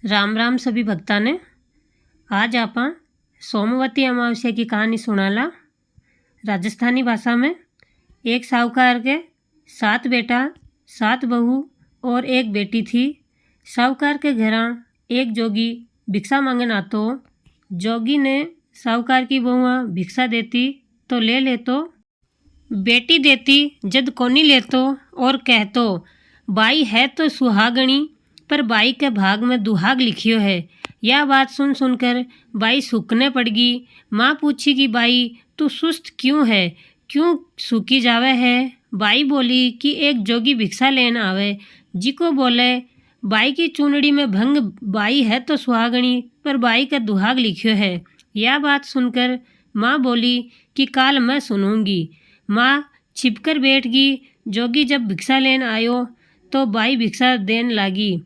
राम राम सभी भक्ता ने। आज आप सोमवती अमावस्या की कहानी सुनाला। राजस्थानी भाषा में एक साहूकार के 7 बेटा 7 बहू और एक बेटी थी। साहूकार के घर एक जोगी भिक्षा मांगन आतो। जोगी ने साहूकार की बहुआ भिक्षा देती तो ले लेतो, बेटी देती जद कोनी लेतो और कहतो बाई है तो सुहागणी पर बाई के भाग में दुहाग लिखियो है। यह बात सुन सुनकर बाई सूखने पड़गी। माँ पूछी कि बाई तू सुस्त क्यों है, क्यों सूखी जावे है। बाई बोली कि एक जोगी भिक्षा लेन आवे, जी को बोले बाई की चूनड़ी में भंग बाई है तो सुहागणी पर बाई का दुहाग लिखियो है। यह बात सुनकर माँ बोली कि काल मैं सुनूंगी। माँ छिपकर बैठ गई। जोगी जब भिक्षा लेन आयो तो बाई भिक्षा देन लागी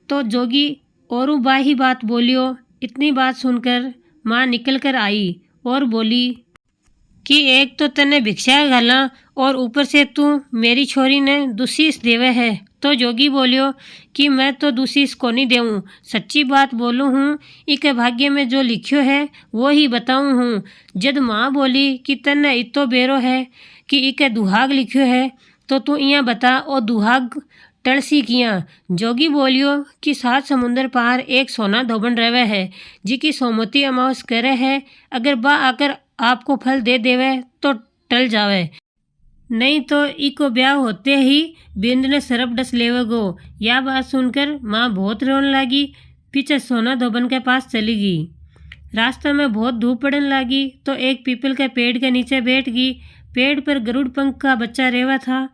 तो जोगी और बाई ही बात बोलियो। इतनी बात सुनकर माँ निकल कर आई और बोली कि एक तो तने भिक्षा घाला और ऊपर से तू मेरी छोरी ने दुशीस देवे है। तो जोगी बोलियो कि मैं तो दुशीस को नहीं देऊँ, सच्ची बात बोलूँ हूँ, इके भाग्य में जो लिखियो है वो ही बताऊँ हूँ। जद माँ बोली कि तने इतो बेरो है कि इके दुहाग लिखियो है तो तू इयां बता और दुहाग टलसी किया। जोगी बोलियो कि 7 समुंदर पार एक सोना धोबन रहे है, जी की सोमवती अमावस करे है। अगर बा आकर आपको फल दे देवे तो टल जावे, नहीं तो इको ब्याह होते ही बिंद ने सरप डस लेवेगो। यह बात सुनकर माँ बहुत रोने लगी, पीछे सोना धोबन के पास चली गई। रास्ते में बहुत धूप पड़ने लगी तो एक पीपल के पेड़ के नीचे बैठ गई। पेड़ पर गरुड़ पंख का बच्चा रेवा था,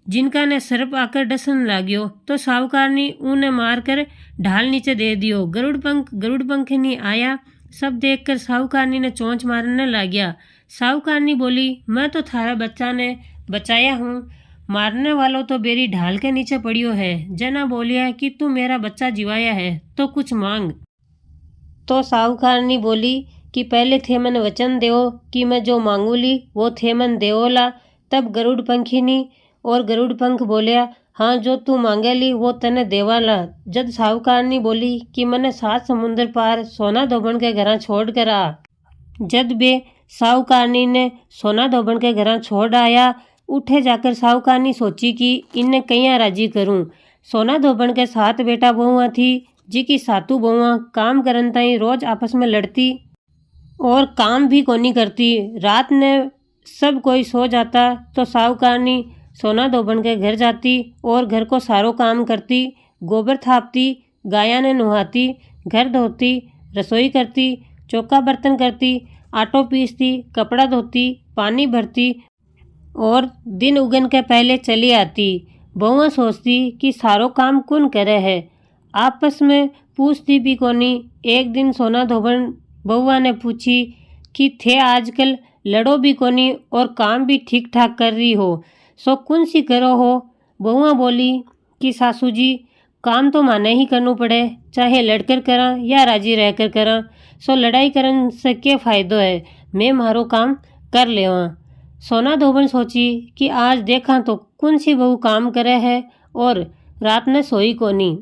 जिनका ने सर्प आकर डसन लाग्यो तो साहूकार ने उन्हें मारकर ढाल नीचे दे दियो। गरुड़ पंख नहीं आया। सब देखकर साहूकारनी ने चोंच मारने लाग्या। साहूकारनी बोली मैं तो थारा बच्चा ने बचाया हूँ, मारने वालों तो बेरी ढाल के नीचे पड़ियो है। जना बोलिया कि तू मेरा बच्चा जिवाया है तो कुछ मांग। तो साहूकारनी बोली कि पहले थे मन वचन देओ कि मैं जो मांगूली वो थे मन देओला। तब गरुड़ पंखिनी और गरुड़ पंख बोलिया हाँ जो तू मांगेली वो तने देवाला। जद साहूकारनी बोली कि मने 7 समुंदर पार सोना धोबन के घरा छोड़ कर आ। जद बे साहूकारनी ने सोना धोबन के घरा छोड़ आया, उठे जाकर साहूकारनी सोची कि इन्हें कहीं राजी करूं। सोना धोबन के 7 बेटा बहुआ थी, जी की 7 बहुआ काम करन ताई रोज आपस में लड़ती और काम भी कोनी करती। रात ने सब कोई सो जाता तो साहूकारनी सोना धोबन के घर जाती और घर को सारो काम करती, गोबर थापती, गाया ने नहाती, घर धोती, रसोई करती, चौका बर्तन करती, आटो पीसती, कपड़ा धोती, पानी भरती और दिन उगन के पहले चली आती। बहुआ सोचती कि सारो काम कौन करे है, आपस में पूछती भी कोनी। एक दिन सोना धोबन बहुआ ने पूछी कि थे आजकल लड़ो भी कोनी और काम भी ठीक ठाक कर रही हो, सो कौन सी करो हो। बहुआ बोली कि सासू जी काम तो माने ही करना पड़े, चाहे लड़कर करा या राजी रहकर करा, सो लड़ाई करन से क्या फ़ायदो है, मैं मारो काम कर लेवा। सोना धोबन सोची कि आज देखा तो कौन सी बहू काम करे है और रात ने सोई कोनी।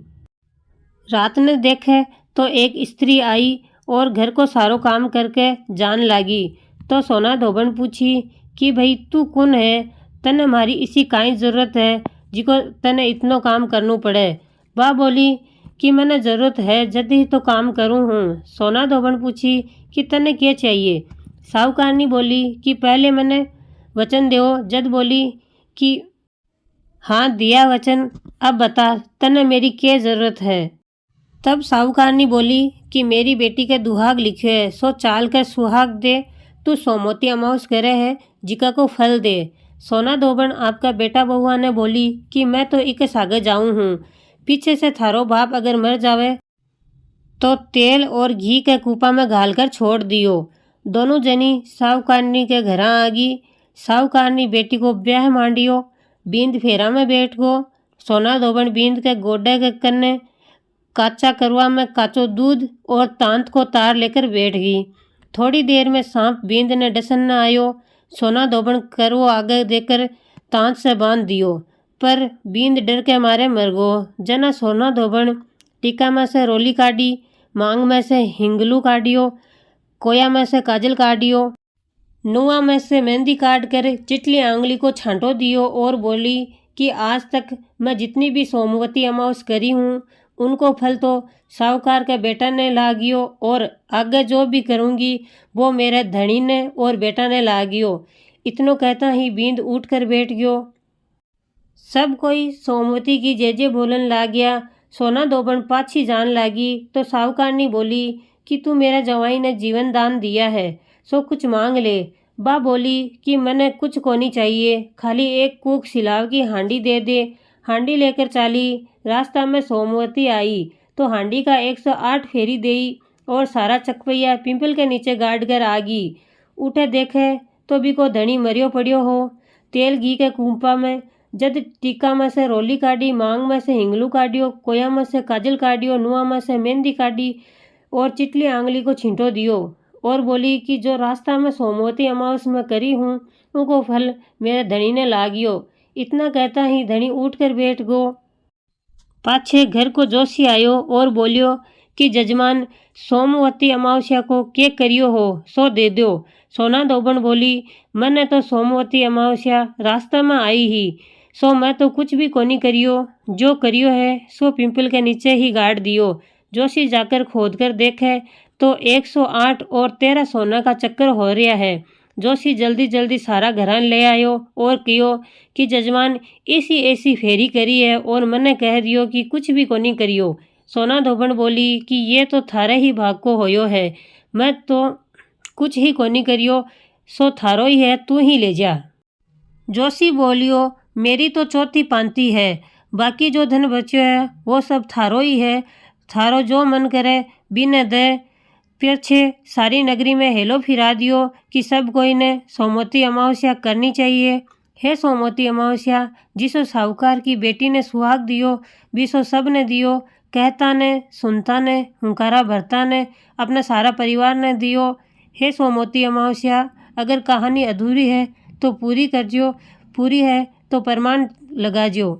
रात ने देखे तो एक स्त्री आई और घर को सारो काम करके जान लागी। तो सोना धोबन पूछी कि भाई तू कौन है, तने हमारी इसी काई ज़रूरत है जिको तने इतनो काम करनू पड़े। बा बोली कि मैंने ज़रूरत है जद ही तो काम करूँ हूँ। सोना धोबन पूछी कि तने क्या चाहिए। साहूकारनी बोली कि पहले मैंने वचन दो। जद बोली कि हाँ दिया वचन, अब बता तने मेरी क्या ज़रूरत है। तब साहूकारनी बोली कि मेरी बेटी के दुहाग लिखे है, सो चाल कर सुहाग दे, तू सोमवती अमावस करे है जिका को फल दे। सोना धोबन आपका बेटा बहुआ ने बोली कि मैं तो इके सागे जाऊँ हूँ, पीछे से थारो बाप अगर मर जावे तो तेल और घी के कूपा में घाल कर छोड़ दियो। दोनों जनी साहूकारनी के घर आ गई। साहूकारनी बेटी को ब्याह मांडियो, बींद फेरा में बैठ गो। सोना धोबन बींद के गोडे के कन्ने काचा करवा में काचो दूध और तांत को तार लेकर बैठ गई। थोड़ी देर में सांप बींद ने डसन न आयो। सोना धोबन करवो आगे देकर तांत से बांध दियो, पर बींद डर के मारे मर गो। जना सोना धोबन टीका में से रोली काढ़ी, मांग में से हिंगलू काढ़ियो, कोया में से काजल काढ़ियो, नुआ में से मेहंदी काट कर चिटली आंगली को छांटो दियो और बोली कि आज तक मैं जितनी भी सोमवती अमावस करी हूँ उनको फल तो साहूकार के बेटा ने लागियो और आगे जो भी करूँगी वो मेरे धनी ने और बेटा ने लागियो। इतनो कहता ही बींद उठ कर बैठ गयो। सब कोई सोमवती की जय बोलन लाग गया। सोना दोबन पाछी जान लागी तो साहूकारनी बोली कि तू मेरा जवाई ने जीवन दान दिया है सो कुछ मांग ले। बा बोली कि मैंने कुछ कोनी चाहिए, खाली एक कूक सिलाव की हांडी दे दे। हांडी लेकर चाली। रास्ता में सोमवती आई तो हांडी का 108 फेरी देई और सारा चकपैया पिंपल के नीचे गाड़ कर आगी। उठे देखे तो भी को धनी मरियो पड़ियो हो तेल घी के कूपा में। जद टीका में से रोली काढ़ी, मांग में से हिंगलू काढ़ियो, कोया में से काजल काढ़ियो, नुआ में से मेहंदी काढ़ी और चिटली आंगली को छींटो दियो और बोली कि जो रास्ता में सोमवती अमावस में करी हूँ उनको फल मेरे धनी ने लागियो। इतना कहता ही धनी उठ कर बैठ गो। पाछे घर को जोशी आयो और बोलियो कि जजमान सोमवती अमावस्या को के करियो हो सो दे दो। सोना दोबन बोली मैंने तो सोमवती अमावस्या रास्ता में आई ही सो मैं तो कुछ भी कोनी करियो, जो करियो है सो पिंपल के नीचे ही गाड़ दियो। जोशी जाकर खोद कर देखे तो 108 और 13 सोना का चक्कर हो रहा है। जोशी जल्दी जल्दी सारा घरान ले आयो और कियो कि जजमान ऐसी फेरी करी है और मैंने कह दियो कि कुछ भी कोनी करियो। सोना धोबन बोली कि ये तो थारे ही भाग को होयो है, मैं तो कुछ ही कोनी करियो सो थारो ही है, तू ही ले जा। जोशी बोलियो मेरी तो चौथी पांती है, बाकी जो धन बच्यो है वो सब थारो ही है, थारो जो मन करे बिने दे। पीछे सारी नगरी में हेलो फिरा दियो कि सब कोई ने सोमवती अमावस्या करनी चाहिए। हे सोमवती अमावस्या जिसो साहूकार की बेटी ने सुहाग दियो बिसो सब ने दियो, कहता ने सुनता ने हुंकारा भरता ने अपने सारा परिवार ने दियो। हे सोमवती अमावस्या अगर कहानी अधूरी है तो पूरी कर जियो, पूरी है तो प्रमाण लगा जियो।